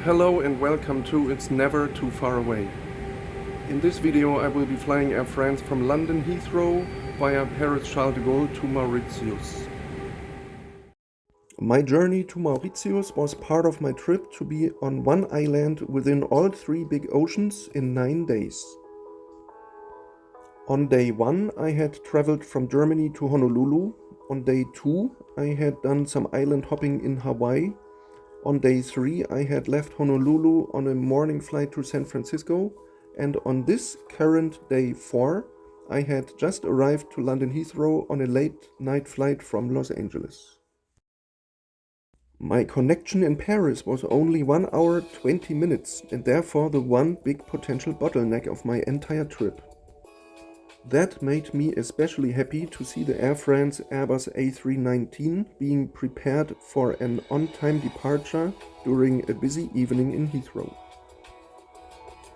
Hello and welcome to It's Never Too Far Away. In this video I will be flying Air France from London Heathrow via Paris Charles de Gaulle to Mauritius. My journey to Mauritius was part of my trip to be on one island within all three big oceans in 9 days. On day 1 I had traveled from Germany to Honolulu. On day 2 I had done some island hopping in Hawaii. On day 3 I had left Honolulu on a morning flight to San Francisco, and on this current day 4 I had just arrived to London Heathrow on a late night flight from Los Angeles. My connection in Paris was only 1 hour 20 minutes and therefore the one big potential bottleneck of my entire trip. That made me especially happy to see the Air France Airbus A319 being prepared for an on-time departure during a busy evening in Heathrow.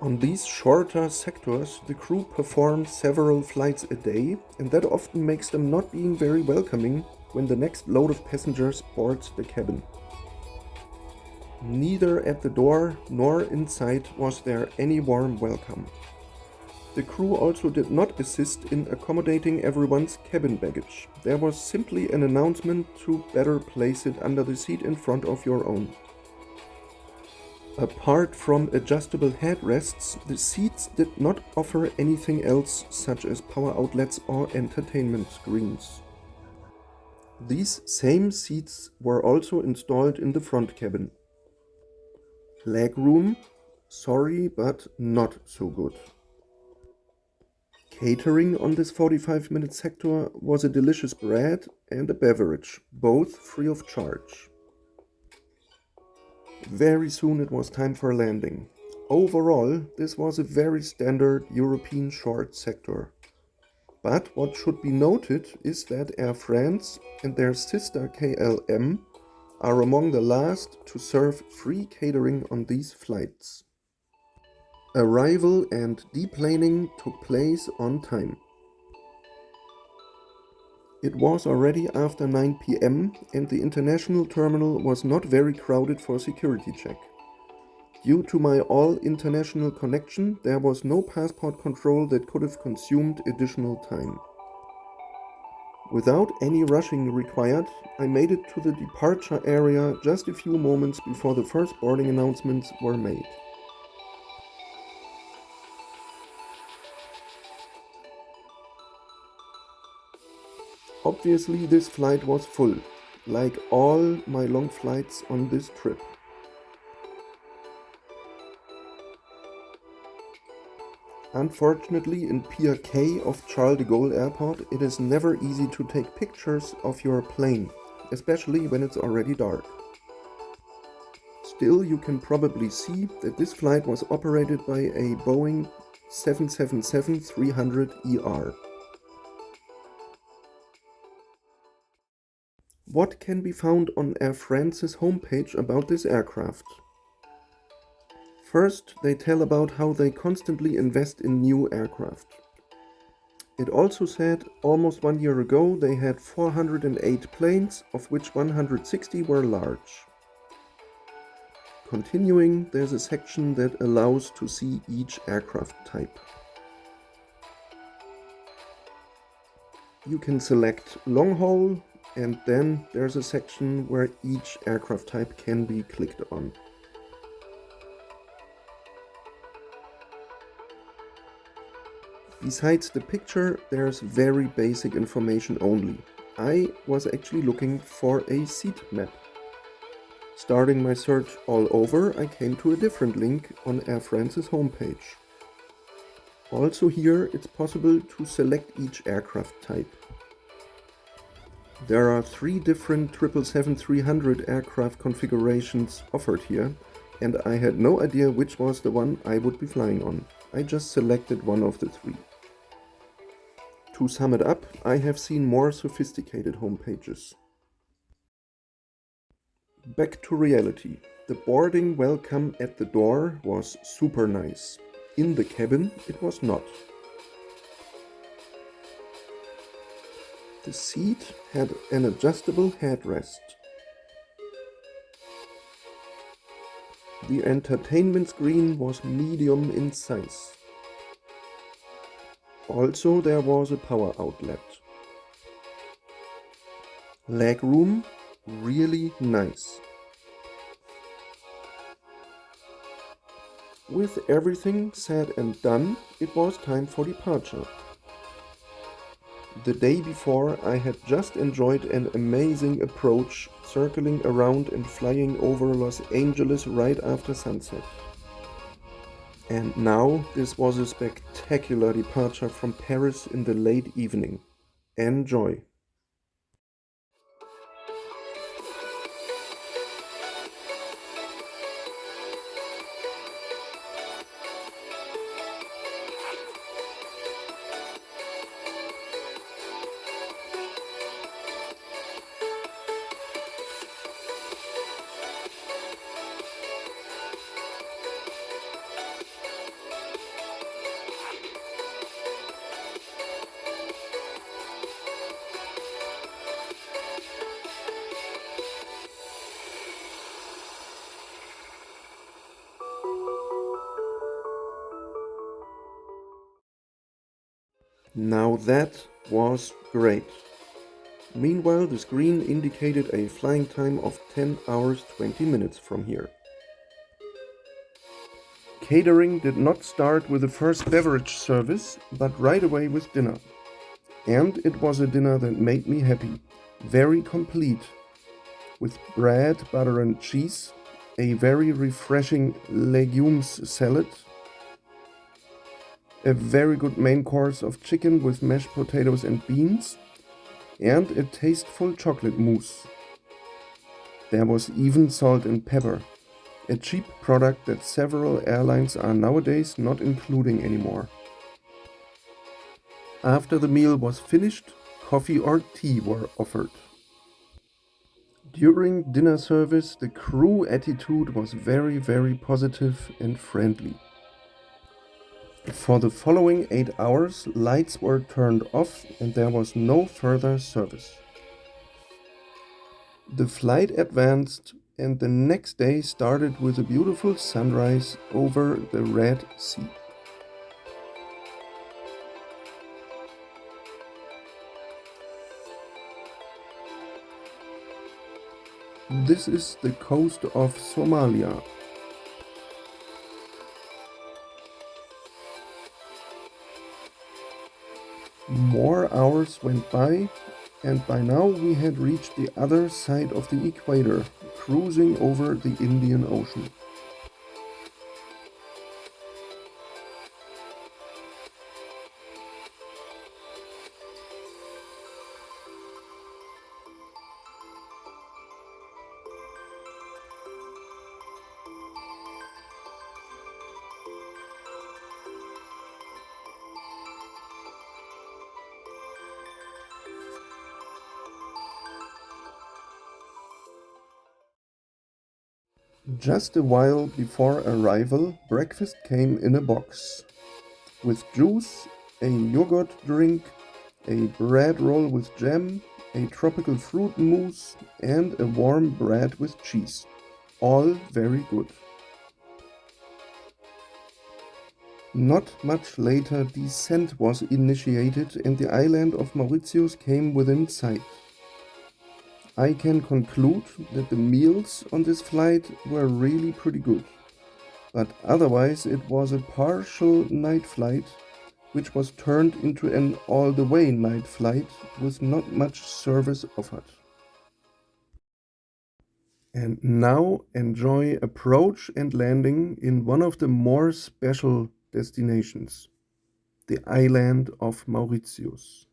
On these shorter sectors, the crew perform several flights a day, and that often makes them not being very welcoming when the next load of passengers boards the cabin. Neither at the door nor inside was there any warm welcome. The crew also did not assist in accommodating everyone's cabin baggage. There was simply an announcement to better place it under the seat in front of your own. Apart from adjustable headrests, the seats did not offer anything else such as power outlets or entertainment screens. These same seats were also installed in the front cabin. Legroom? Sorry, but not so good. Catering on this 45-minute sector was a delicious bread and a beverage, both free of charge. Very soon it was time for landing. Overall, this was a very standard European short sector. But what should be noted is that Air France and their sister KLM are among the last to serve free catering on these flights. Arrival and deplaning took place on time. It was already after 9 p.m. and the international terminal was not very crowded for security check. Due to my all-international connection, there was no passport control that could have consumed additional time. Without any rushing required, I made it to the departure area just a few moments before the first boarding announcements were made. Obviously, this flight was full, like all my long flights on this trip. Unfortunately, in Pier K of Charles de Gaulle Airport, it is never easy to take pictures of your plane, especially when it's already dark. Still, you can probably see that this flight was operated by a Boeing 777-300ER. What can be found on Air France's homepage about this aircraft? First, they tell about how they constantly invest in new aircraft. It also said almost 1 year ago they had 408 planes, of which 160 were large. Continuing, there's a section that allows to see each aircraft type. You can select long haul, and then there's a section where each aircraft type can be clicked on. Besides the picture, there's very basic information only. I was actually looking for a seat map. Starting my search all over, I came to a different link on Air France's homepage. Also here, it's possible to select each aircraft type. There are 3 different 777-300 aircraft configurations offered here, and I had no idea which was the one I would be flying on. I just selected one of the 3. To sum it up, I have seen more sophisticated homepages. Back to reality. The boarding welcome at the door was super nice. In the cabin, it was not. The seat had an adjustable headrest. The entertainment screen was medium in size. Also, there was a power outlet. Legroom, really nice. With everything said and done, it was time for departure. The day before, I had just enjoyed an amazing approach, circling around and flying over Los Angeles right after sunset. And now, this was a spectacular departure from Paris in the late evening. Enjoy! Now that was great. Meanwhile, the screen indicated a flying time of 10 hours 20 minutes from here. Catering did not start with the first beverage service, but right away with dinner. And it was a dinner that made me happy. Very complete. With bread, butter and cheese, a very refreshing legumes salad, a very good main course of chicken with mashed potatoes and beans, and a tasteful chocolate mousse. There was even salt and pepper, a cheap product that several airlines are nowadays not including anymore. After the meal was finished, coffee or tea were offered. During dinner service, the crew attitude was very, very positive and friendly. For the following 8 hours, lights were turned off and there was no further service. The flight advanced and the next day started with a beautiful sunrise over the Red Sea. This is the coast of Somalia. More hours went by, and by now we had reached the other side of the equator, cruising over the Indian Ocean. Just a while before arrival, breakfast came in a box, with juice, a yogurt drink, a bread roll with jam, a tropical fruit mousse, and a warm bread with cheese. All very good. Not much later, descent was initiated and the island of Mauritius came within sight. I can conclude that the meals on this flight were really pretty good, but otherwise it was a partial night flight which was turned into an all-the-way night flight with not much service offered. And now enjoy approach and landing in one of the more special destinations, the island of Mauritius.